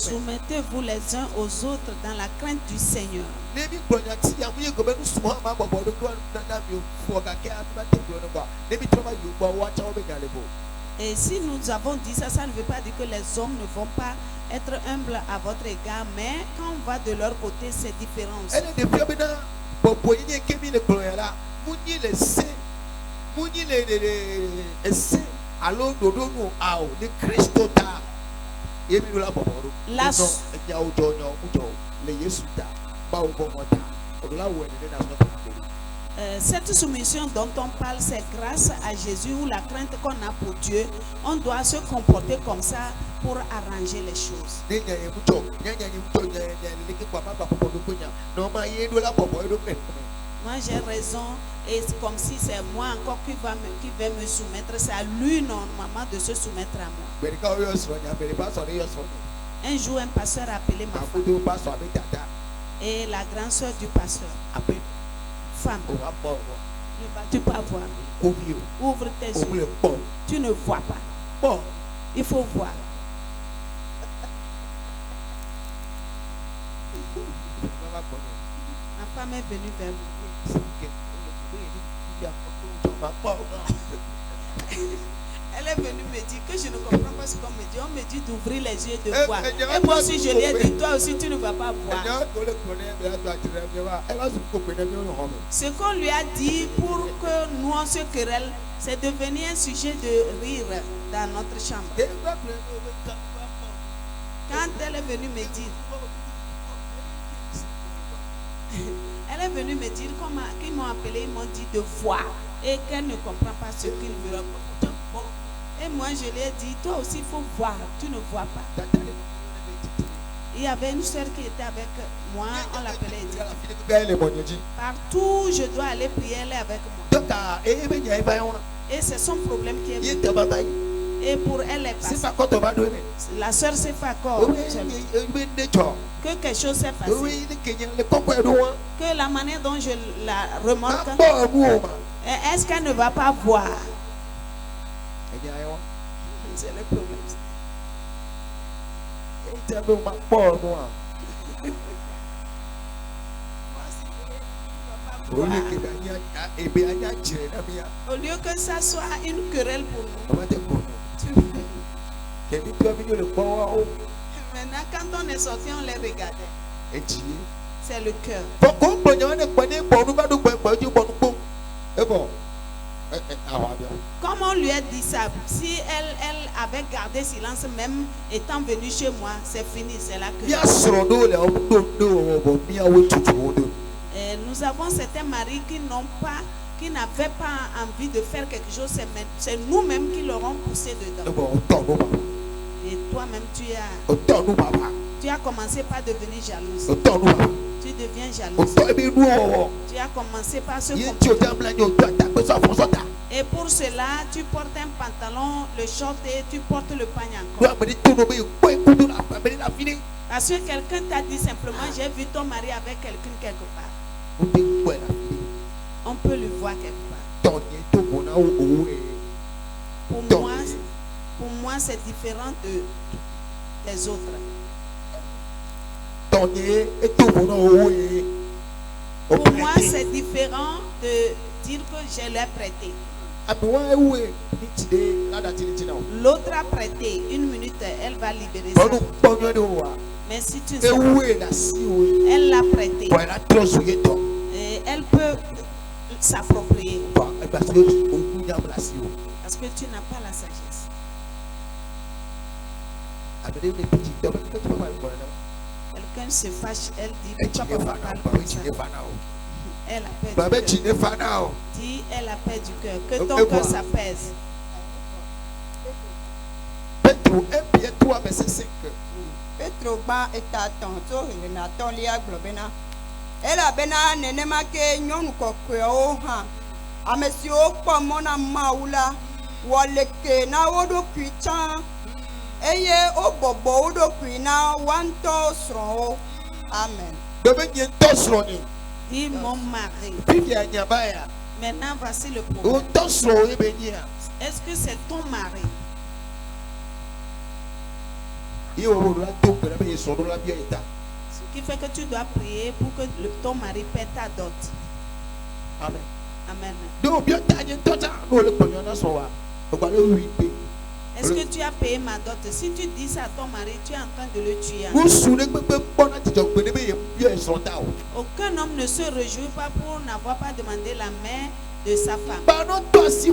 Soumettez-vous les uns aux autres dans la crainte du Seigneur. Et si nous avons dit ça, ça ne veut pas dire que les hommes ne vont pas être humbles à votre égard, mais quand on va de leur côté, c'est différent aussi. Cette soumission dont on parle, c'est grâce à Jésus ou la crainte qu'on a pour Dieu. On doit se comporter comme ça pour arranger les choses. Moi j'ai raison et c'est comme si c'est moi encore qui vais me soumettre. C'est à lui normalement de se soumettre à moi. Un jour un pasteur a appelé ma femme et la grande soeur du pasteur. Femme, ne vas-tu pas voir? Ouvre tes yeux. Tu ne vois pas. Il faut voir. Ma femme est venue vers moi. Elle est venue me dire que je ne comprends pas ce qu'on me dit. On me dit d'ouvrir les yeux et de voir. Et moi aussi je lui ai dit, toi aussi tu ne vas pas voir. Ce qu'on lui a dit pour que nous on se querelle, c'est devenu un sujet de rire dans notre chambre. Quand elle est venue me dire, qu'ils m'ont appelé, ils m'ont dit de voir et qu'elle ne comprend pas ce qu'ils veulent. Et moi je lui ai dit, toi aussi il faut voir, tu ne vois pas. Il y avait une soeur qui était avec moi, on l'appelait Edith. Partout je dois aller prier, elle est avec moi. Et c'est son problème qui est venu. Et pour elle est passée. La soeur s'est fait encore. Que quelque chose s'est passé. Que la manière dont je la remarque, est-ce qu'elle ne va pas voir? C'est le problème. Au lieu que ça soit une querelle pour nous. Maintenant, quand on est sorti, on les regardait. C'est le cœur. Comme on lui a dit ça, si elle avait gardé silence, même étant venue chez moi, c'est fini, c'est la querelle. Nous avons certains maris qui n'avaient pas envie de faire quelque chose, c'est nous-mêmes qui leur ont poussé dedans. Et toi-même, tu as commencé par devenir jalouse. Tu deviens jalouse. Tu as commencé par se comporter. Et pour cela, tu portes un pantalon, le short et tu portes le pagne encore. Parce que quelqu'un t'a dit simplement, j'ai vu ton mari avec quelqu'un quelque part. On peut le voir quelque part. Pour moi, c'est différent des autres. Pour moi, c'est différent de dire que je l'ai prêté. L'autre a prêté. Une minute, elle va libérer ça. Mais si tu sais, elle l'a prêté. Et elle peut s'approprier. Parce que tu n'as pas la sagesse. Quelqu'un se fâche, elle dit pourquoi pas parler comme ça. Elle a perdu du cœur. Dis, elle a perdu du cœur. Que ton cœur s'apaise. Petro 1 Pierre 3 verset 5. Petro ba etaton so na ton lia globena. Ela bena nenema ke nyonu kokwe o ha. Amesi o po mona maula. Woleke na odo kwichan. Eye o bobo odo kwina wanto sro. Amen. Debe nyen to sro ni. Dis mon mari. Maintenant voici le problème. Est-ce que c'est ton mari? Iye wo la to pere be so do la bi eta. Ce qui fait que tu dois prier pour que ton mari paie ta dot. Amen. Amen. Do bi ta nyi tota no le konyo na so wa. O gba le wi pe. Est-ce que tu as payé ma dot? Si tu dis ça à ton mari, tu es en train de le tuer. Wo su ne gbe bona ti jo gbe ne be ye so ta o. Aucun homme ne se réjouit pas pour n'avoir pas demandé la main de sa femme. Ba no to si